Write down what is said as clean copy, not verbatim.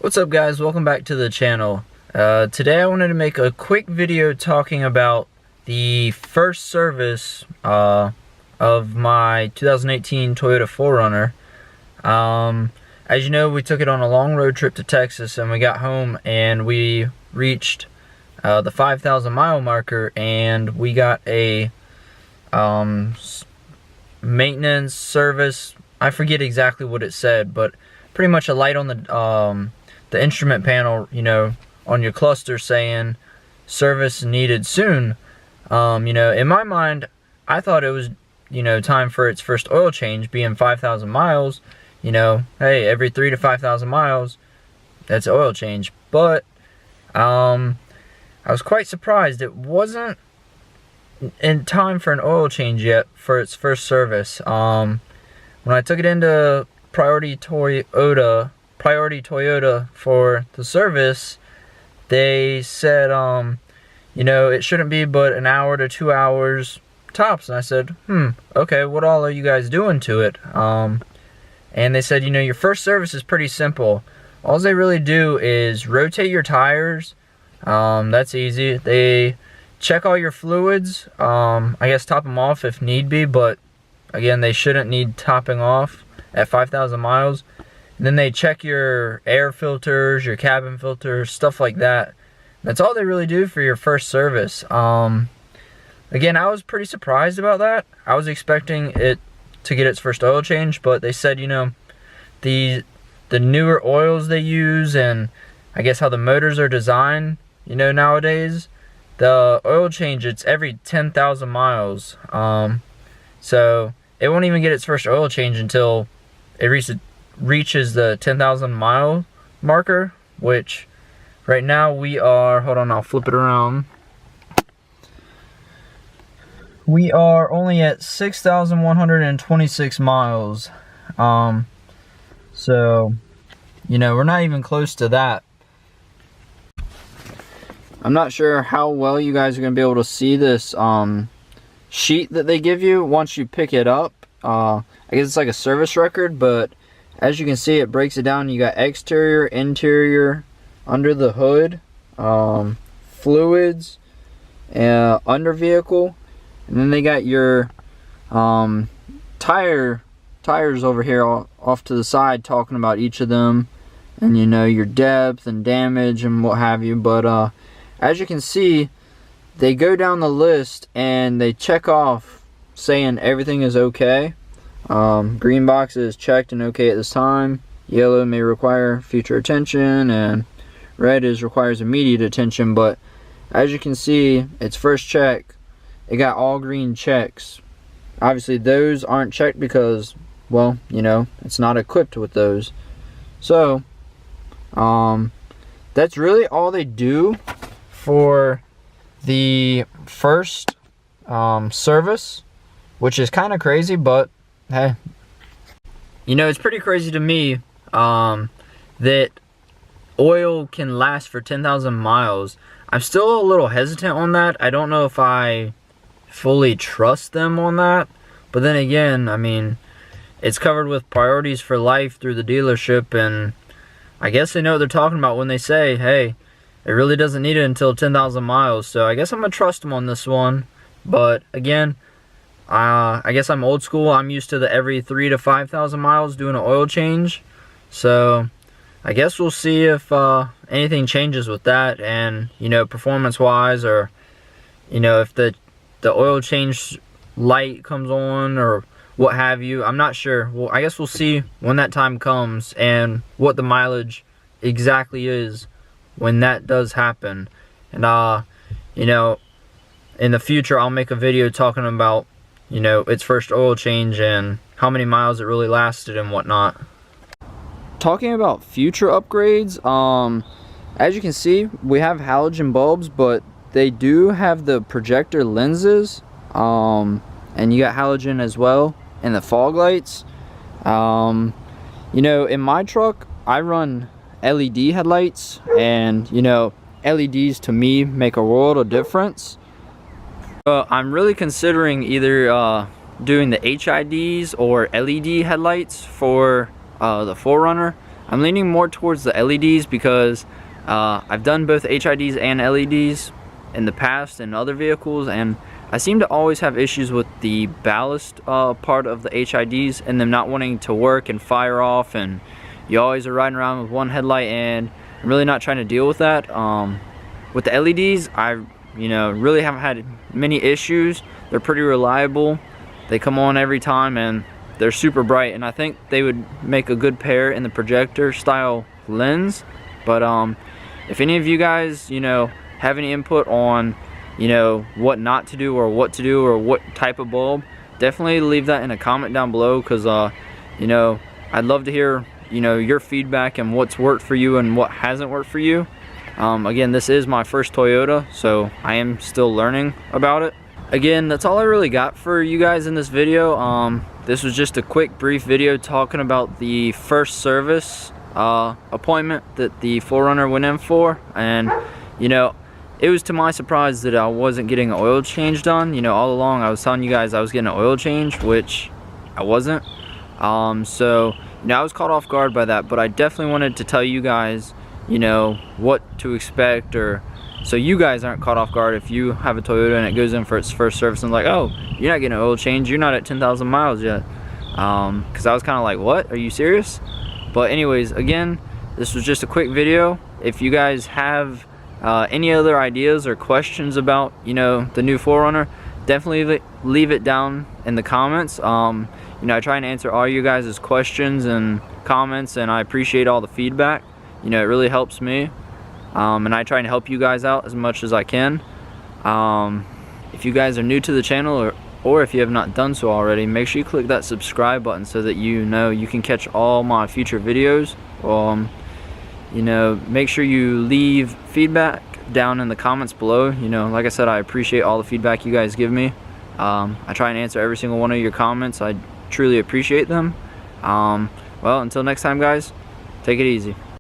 What's up, guys? Welcome back to the channel. Today I wanted to make a quick video talking about the first service of my 2018 Toyota 4Runner. As you know, we took it on a long road trip to Texas, and we got home and we reached the 5,000 mile marker, and we got a maintenance service. I forget exactly what it said, but pretty much a light on the instrument panel, you know, on your cluster saying service needed soon. You know, in my mind, I thought it was, you know, time for its first oil change, being 5,000 miles. You know, hey, every 3,000 to 5,000 miles, that's oil change. But I was quite surprised it wasn't in time for an oil change yet for its first service. When I took it into Priority Toyota for the service, they said, you know, it shouldn't be but an hour to 2 hours tops. And I said, okay, what all are you guys doing to it? And they said, you know, your first service is pretty simple. All they really do is rotate your tires. That's easy. They check all your fluids. I guess top them off if need be, but again, they shouldn't need topping off at 5,000 miles. And then they check your air filters, your cabin filters, stuff like that. That's all they really do for your first service. Again, I was pretty surprised about that. I was expecting it to get its first oil change, but they said, you know, the newer oils they use, and I guess how the motors are designed, you know, nowadays, the oil change, it's every 10,000 miles. So it won't even get its first oil change until it reaches the 10,000 mile marker, which right now we are, hold on, I'll flip it around. We are only at 6,126 miles. So, you know, we're not even close to that. I'm not sure how well you guys are going to be able to see this sheet that they give you once you pick it up. I guess it's like a service record, but as you can see, it breaks it down. You got exterior, interior, under the hood, fluids, under vehicle, and then they got your tires over here off to the side, talking about each of them, and you know, your depth and damage and what have you. But as you can see, they go down the list and they check off saying everything is okay. Green box is checked and okay at this time. Yellow may require future attention, and red requires immediate attention. But as you can see, its first check, it got all green checks. Obviously those aren't checked because, well, you know, it's not equipped with those. So that's really all they do for the first service, which is kind of crazy, but hey, you know, it's pretty crazy to me that oil can last for 10,000 miles. I'm still a little hesitant on that. I don't know if I fully trust them on that, but then again, I mean, it's covered with priorities for life through the dealership, and I guess they know what they're talking about when they say, hey, it really doesn't need it until 10,000 miles. So I guess I'm gonna trust them on this one. But again, I guess I'm old school. I'm used to the every 3,000 to 5,000 miles doing an oil change. So I guess we'll see if anything changes with that, and you know, performance wise, or you know, if the oil change light comes on or what have you. I'm not sure. Well, I guess we'll see when that time comes and what the mileage exactly is when that does happen. And you know, in the future I'll make a video talking about, you know, its first oil change and how many miles it really lasted and whatnot. Talking about future upgrades, as you can see, we have halogen bulbs, but they do have the projector lenses, and you got halogen as well, and the fog lights. You know, in my truck I run LED headlights, and you know, LEDs to me make a world of difference. I'm really considering either doing the HIDs or LED headlights for the 4Runner. I'm leaning more towards the LEDs because I've done both HIDs and LEDs in the past in other vehicles, and I seem to always have issues with the ballast part of the HIDs and them not wanting to work and fire off, and you always are riding around with one headlight, and I'm really not trying to deal with that. With the LEDs, I really haven't had many issues. They're pretty reliable. They come on every time and they're super bright, and I think they would make a good pair in the projector style lens. But if any of you guys have any input on what not to do or what to do or what type of bulb, definitely leave that in a comment down below, because I'd love to hear your feedback and what's worked for you and what hasn't worked for you. Again, this is my first Toyota, so I am still learning about it. Again, that's all I really got for you guys in this video. This was just a quick brief video talking about the first service appointment that the 4Runner went in for, and it was to my surprise that I wasn't getting an oil change done. All along I was telling you guys I was getting an oil change, which I wasn't. So I was caught off guard by that, but I definitely wanted to tell you guys what to expect, or so you guys aren't caught off guard if you have a Toyota and it goes in for its first service and like, oh, you're not getting an oil change, you're not at 10,000 miles yet. Because I was kind of like, what, are you serious? But anyways, again, this was just a quick video. If you guys have any other ideas or questions about the new 4Runner, definitely leave it down in the comments. I try and answer all you guys' questions and comments, and I appreciate all the feedback. It really helps me, and I try and help you guys out as much as I can. If you guys are new to the channel, or if you have not done so already, make sure you click that subscribe button so that you can catch all my future videos. Make sure you leave feedback down in the comments below. Like I said, I appreciate all the feedback you guys give me. I try and answer every single one of your comments. I truly appreciate them. Well, until next time, guys, take it easy.